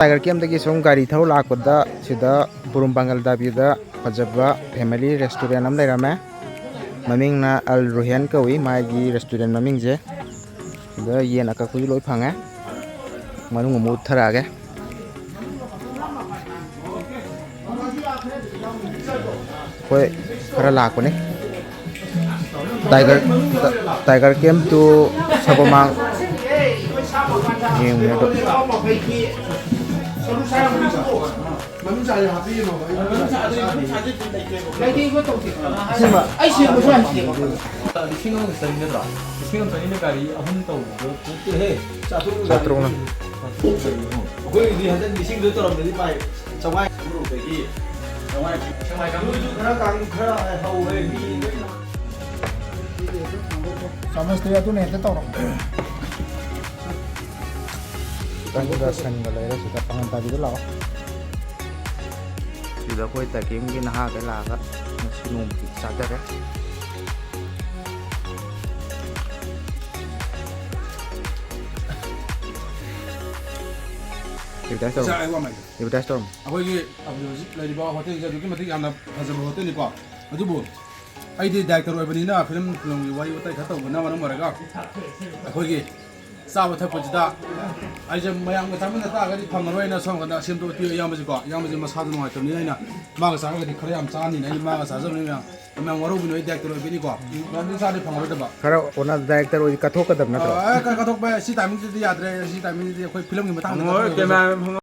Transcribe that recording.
tiger कैम्पदगी सूम गाड़ी थौ लापदा सिदा बुरुम बांगल दाबीदा फजबा फैमिली रेस्टोरेंट अम लेरमे ममिंगना अल रुहेन कवी मागी रेस्टोरेंट ममिंगजे दा येन अककुई लोई फंगे मनुंग मु थरागे कोई खरा लाकोने टाइगर कैम्प टू सबमांग येंगे तो तंगदा संग लेरे सिदा पंगन ताबी लाओ सिदा कोई तकीम की नहा के लागा मशीनों की चादर है इबटा स्टोर अखोई लेरिबा होटल जदुकी मति याना फजब होटल निको अदुबो आइदि डायरेक्टर ओइबनिना फिल्म की वाई वताई खा तौबना मरम मरगा अखोई चाब थपदा अजम मयाम थामना तागदी फंगरोइना सोमगना सेमतो ति यामजिको यामजि मसाद नुआइतमनि आइना मागा सागदी खरा याम चानि नै मागा साजमनि मैं वरोबिनो डायरेक्टर ओइबनिको ननि सादि फंगरोदबा खरा ओना डायरेक्टर ओइ कथोकदब नतो कथोक बा सी टाइमिंग याद्रे सी टाइमिंग फिल्म की मतंग